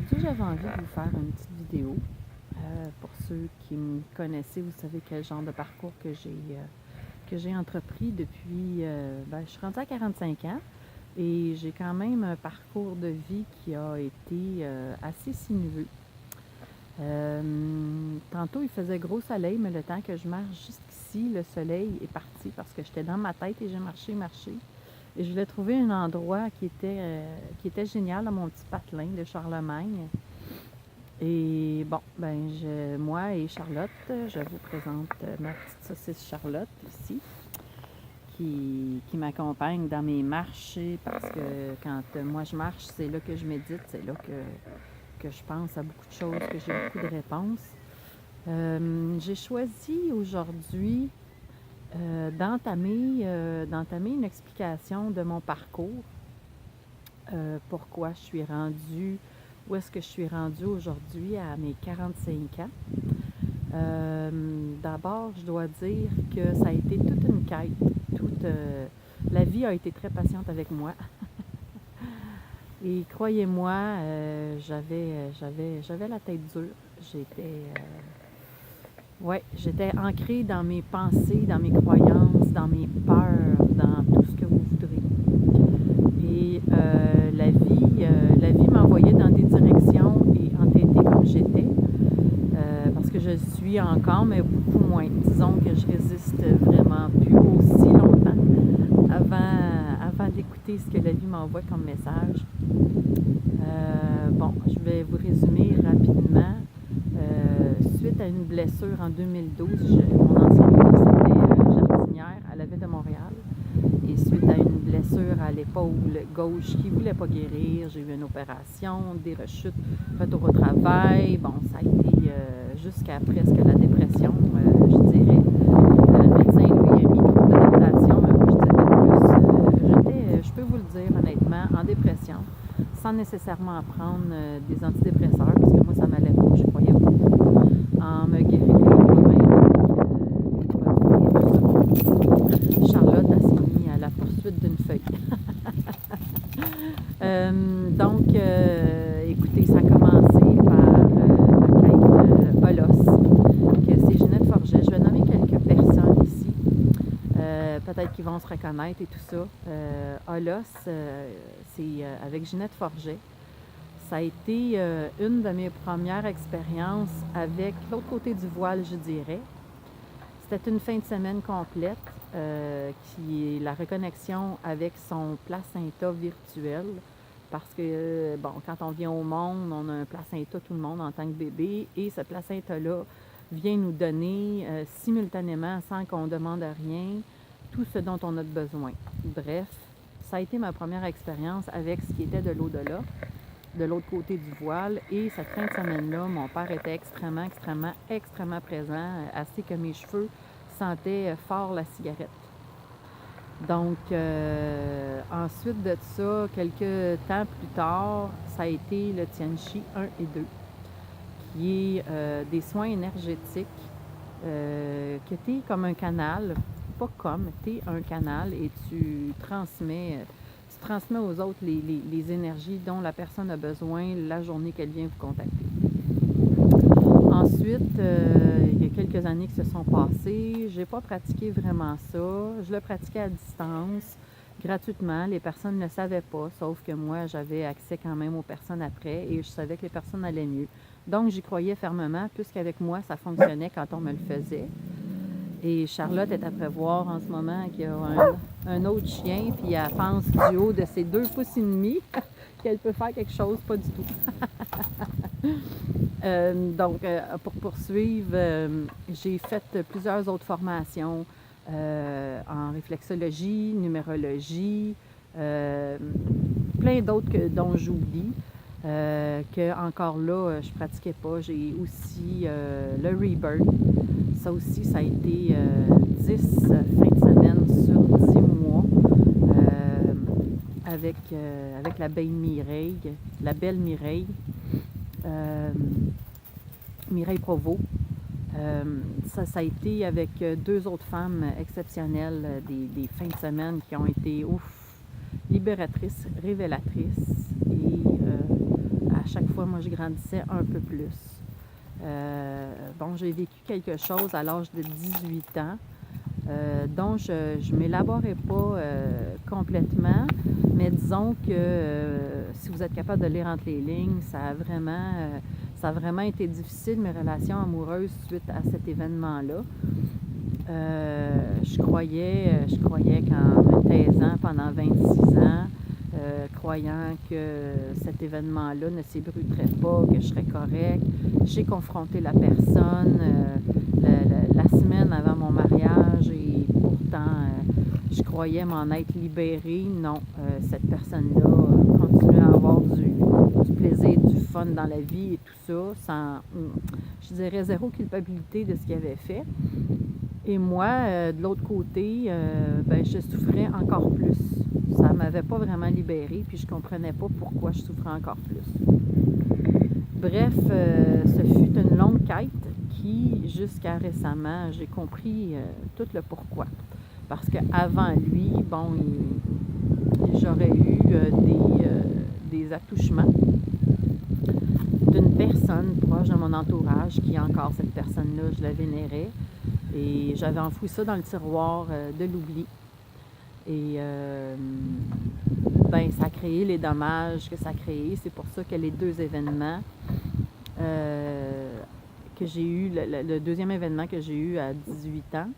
Aujourd'hui, j'avais envie de vous faire une petite vidéo. Pour ceux qui me connaissez, vous savez quel genre de parcours que j'ai entrepris depuis... je suis rendue à 45 ans et j'ai quand même un parcours de vie qui a été assez sinueux. Tantôt, il faisait gros soleil, mais le temps que je marche jusqu'ici, le soleil est parti parce que j'étais dans ma tête et j'ai marché. Et je voulais trouver un endroit qui était génial dans mon petit patelin de Charlemagne. Et bon, moi et Charlotte, je vous présente ma petite saucisse Charlotte ici, qui m'accompagne dans mes marches, parce que quand moi je marche, c'est là que je médite, c'est là que je pense à beaucoup de choses, que j'ai beaucoup de réponses. J'ai choisi aujourd'hui d'entamer une explication de mon parcours, pourquoi je suis rendue, où est-ce que je suis rendue aujourd'hui à mes 45 ans. D'abord, je dois dire que ça a été toute une quête, la vie a été très patiente avec moi. Et croyez-moi, j'avais la tête dure, j'étais ancrée dans mes pensées, dans mes croyances, dans mes peurs, dans tout ce que vous voudrez. Et la vie m'envoyait dans des directions et entêtée comme j'étais, parce que je suis encore, mais beaucoup moins. Disons que je résiste vraiment plus aussi longtemps avant d'écouter ce que la vie m'envoie comme message. Je vais vous résumer rapidement. Suite à une blessure en 2012, mon ancienne vie, c'était jardinière à la ville de Montréal. Et suite à une blessure à l'épaule gauche qui ne voulait pas guérir, j'ai eu une opération, des rechutes, retour au travail. Bon, ça a été jusqu'à presque la dépression, je dirais. Le médecin, lui, a mis trop d'adaptation, mais moi, je dirais plus, je peux vous le dire honnêtement, en dépression, sans nécessairement prendre des antidépresseurs, parce que moi, ça m'allait pas, je croyais beaucoup en me guérir moi-même avec des Charlotte a s'est mis à la poursuite d'une feuille. Écoutez, ça a commencé par la quête Olos, que c'est Ginette Forget. Je vais nommer quelques personnes ici, peut-être qu'ils vont se reconnaître et tout ça. Olos, c'est avec Ginette Forget. Ça a été une de mes premières expériences avec l'autre côté du voile, je dirais. C'était une fin de semaine complète, qui est la reconnexion avec son placenta virtuel. Parce que, quand on vient au monde, on a un placenta, tout le monde, en tant que bébé. Et ce placenta-là vient nous donner simultanément, sans qu'on demande rien, tout ce dont on a besoin. Bref, ça a été ma première expérience avec ce qui était de l'au-delà, de l'autre côté du voile. Et cette fin de semaine-là, mon père était extrêmement présent, assez que mes cheveux sentaient fort la cigarette. Donc, ensuite de ça, quelques temps plus tard, ça a été le Tianchi 1 et 2, qui est des soins énergétiques, que tu es comme un canal, pas comme, tu es un canal et tu transmets aux autres les énergies dont la personne a besoin la journée qu'elle vient vous contacter. Ensuite, il y a quelques années qui se sont passées. Je n'ai pas pratiqué vraiment ça. Je le pratiquais à distance, gratuitement. Les personnes ne le savaient pas, sauf que moi, j'avais accès quand même aux personnes après et je savais que les personnes allaient mieux. Donc, j'y croyais fermement, puisqu'avec moi, ça fonctionnait quand on me le faisait. Et Charlotte est à prévoir en ce moment qu'il y a un autre chien, puis elle pense du haut de ses 2 pouces et demi qu'elle peut faire quelque chose, pas du tout. Pour poursuivre, j'ai fait plusieurs autres formations en réflexologie, numérologie, plein d'autres dont j'oublie, que encore là, je pratiquais pas. J'ai aussi le Rebirth. Ça aussi, ça a été 10 fins de semaine sur 10 mois avec la belle Mireille, Mireille Provost. Ça a été avec 2 autres femmes exceptionnelles, des fins de semaine qui ont été libératrices, révélatrices. Et à chaque fois, moi, je grandissais un peu plus. Bon, j'ai vécu quelque chose à l'âge de 18 ans, dont je ne m'élaborais pas complètement, mais disons que si vous êtes capable de lire entre les lignes, ça a vraiment été difficile, mes relations amoureuses, suite à cet événement-là. Je croyais qu'en me taisant pendant 26 ans, croyant que cet événement-là ne s'ébruiterait pas, que je serais correcte. J'ai confronté la personne la semaine avant mon mariage et pourtant, je croyais m'en être libérée. Non, cette personne-là continue à avoir du plaisir, du fun dans la vie et tout ça, sans, je dirais, zéro culpabilité de ce qu'il avait fait. Et moi, de l'autre côté, je souffrais encore plus. Ça ne m'avait pas vraiment libérée, puis je ne comprenais pas pourquoi je souffrais encore plus. Bref, ce fut une longue quête qui, jusqu'à récemment, j'ai compris tout le pourquoi. Parce qu'avant lui, bon, j'aurais eu des attouchements d'une personne proche de mon entourage, qui encore cette personne-là, je la vénérais. Et j'avais enfoui ça dans le tiroir de l'oubli. Et ça a créé les dommages que ça a créé. C'est pour ça que les deux événements que j'ai eu, le deuxième événement que j'ai eu à 18 ans,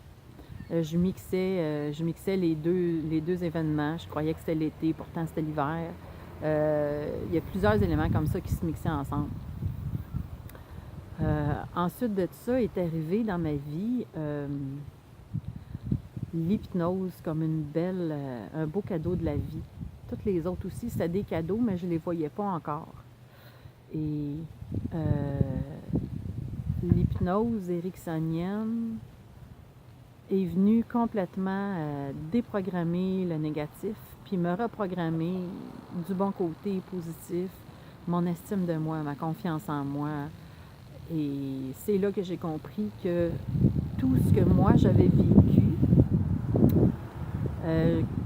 je mixais les deux événements. Je croyais que c'était l'été, pourtant c'était l'hiver. Il y a plusieurs éléments comme ça qui se mixaient ensemble. Ensuite de ça est arrivé dans ma vie l'hypnose comme un beau cadeau de la vie. Toutes les autres aussi, c'était des cadeaux, mais je ne les voyais pas encore. Et l'hypnose ericksonienne est venue complètement déprogrammer le négatif, puis me reprogrammer du bon côté positif, mon estime de moi, ma confiance en moi. Et c'est là que j'ai compris que tout ce que moi j'avais vécu,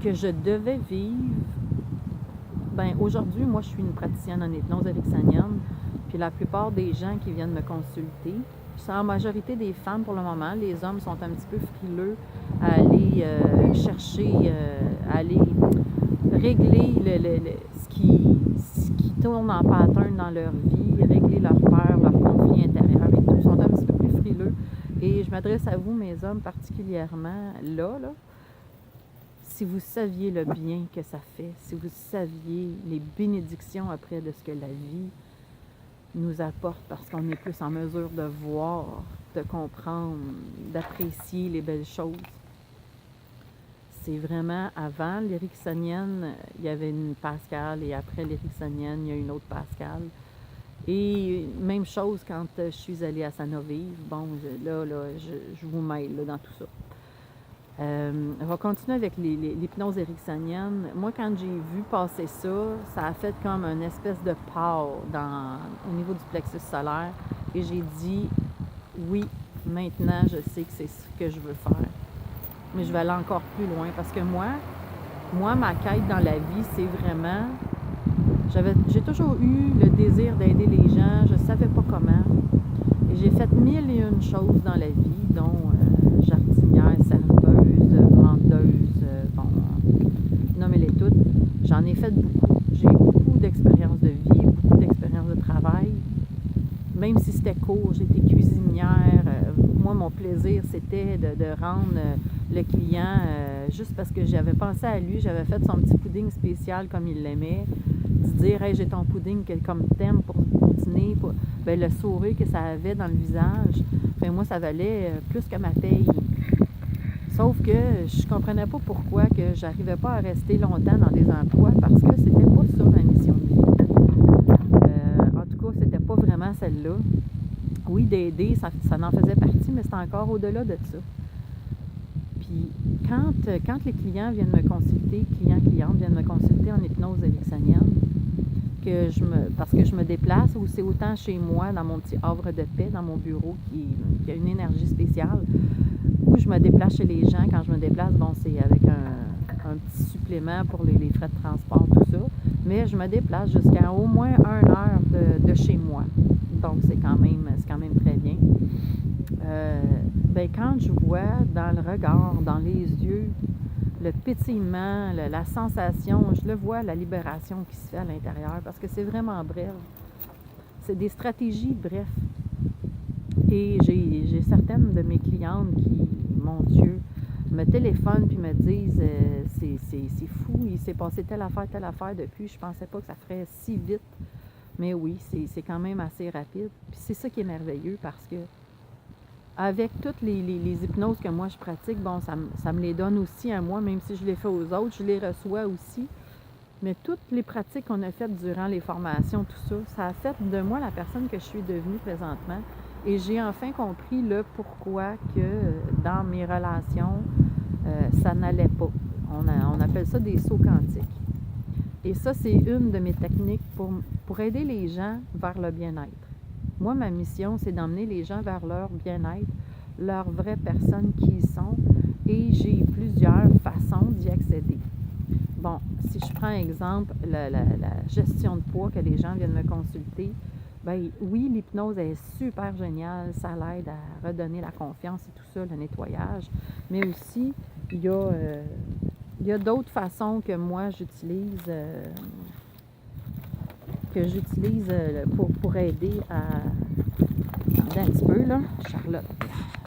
que je devais vivre, aujourd'hui, moi je suis une praticienne en hypnose ericksonienne, puis la plupart des gens qui viennent me consulter, c'est en majorité des femmes pour le moment, les hommes sont un petit peu frileux à aller chercher, à aller régler ce qui tourne en pattern dans leur vie, régler leur peur, leur conflit intérieur et tout. Ils sont un petit peu plus frileux. Et je m'adresse à vous, mes hommes, particulièrement là. Si vous saviez le bien que ça fait, si vous saviez les bénédictions après de ce que la vie nous apporte, parce qu'on est plus en mesure de voir, de comprendre, d'apprécier les belles choses. C'est vraiment, avant l'éricksonienne, il y avait une Pascale, et après l'éricksonienne, il y a une autre Pascale. Et même chose quand je suis allée à Sanovive. Bon, je vous mêle dans tout ça. On va continuer avec l'hypnose ericksonienne. Moi, quand j'ai vu passer ça, ça a fait comme une espèce de peur au niveau du plexus solaire. Et j'ai dit, oui, maintenant, je sais que c'est ce que je veux faire. Mais je vais aller encore plus loin parce que moi, ma quête dans la vie, c'est vraiment... J'ai toujours eu le désir d'aider les gens, je ne savais pas comment. Et j'ai fait 1001 choses dans la vie, dont jardinière, serveuse, vendeuse, nommez-les toutes. J'en ai fait beaucoup. J'ai eu beaucoup d'expériences de vie, beaucoup d'expériences de travail. Même si c'était court, j'étais cuisinière. Moi, mon plaisir, c'était de rendre le client, juste parce que j'avais pensé à lui, j'avais fait son petit pudding spécial comme il l'aimait, de dire « Hey, j'ai ton pudding comme thème pour dîner », le sourire que ça avait dans le visage, moi, ça valait plus que ma paye. Sauf que je comprenais pas pourquoi que j'arrivais pas à rester longtemps dans des emplois, parce que c'était pas ça ma mission de vie. En tout cas, c'était pas vraiment celle-là. Oui, d'aider, ça en faisait partie, mais c'était encore au-delà de ça. Puis, quand les clients viennent me consulter, clientes viennent me consulter en hypnose ericksonienne, parce que je me déplace, ou c'est autant chez moi, dans mon petit havre de paix, dans mon bureau, qui a une énergie spéciale, ou je me déplace chez les gens. Quand je me déplace, c'est avec un petit supplément pour les frais de transport, tout ça. Mais je me déplace jusqu'à au moins 1 heure de chez moi. Donc, c'est quand même très bien. Ben, quand je vois dans le regard, dans les yeux, le pétillement, la sensation, je le vois, la libération qui se fait à l'intérieur, parce que c'est vraiment bref. C'est des stratégies, bref. Et j'ai certaines de mes clientes qui, mon Dieu, me téléphonent puis me disent c'est fou, il s'est passé telle affaire depuis, je pensais pas que ça ferait si vite. Mais oui, c'est quand même assez rapide. Puis c'est ça qui est merveilleux parce que avec toutes les hypnoses que moi je pratique, bon, ça me les donne aussi à moi, même si je les fais aux autres, je les reçois aussi. Mais toutes les pratiques qu'on a faites durant les formations, tout ça, ça a fait de moi la personne que je suis devenue présentement. Et j'ai enfin compris le pourquoi que dans mes relations, ça n'allait pas. On appelle ça des sauts quantiques. Et ça, c'est une de mes techniques pour aider les gens vers le bien-être. Moi, ma mission, c'est d'emmener les gens vers leur bien-être, leur vraie personne qui ils sont, et j'ai plusieurs façons d'y accéder. Bon, si je prends exemple la gestion de poids que les gens viennent me consulter, ben oui, l'hypnose est super géniale, ça l'aide à redonner la confiance et tout ça, le nettoyage, mais aussi, il y a d'autres façons que moi j'utilise pour aider à... Un petit peu, là, Charlotte.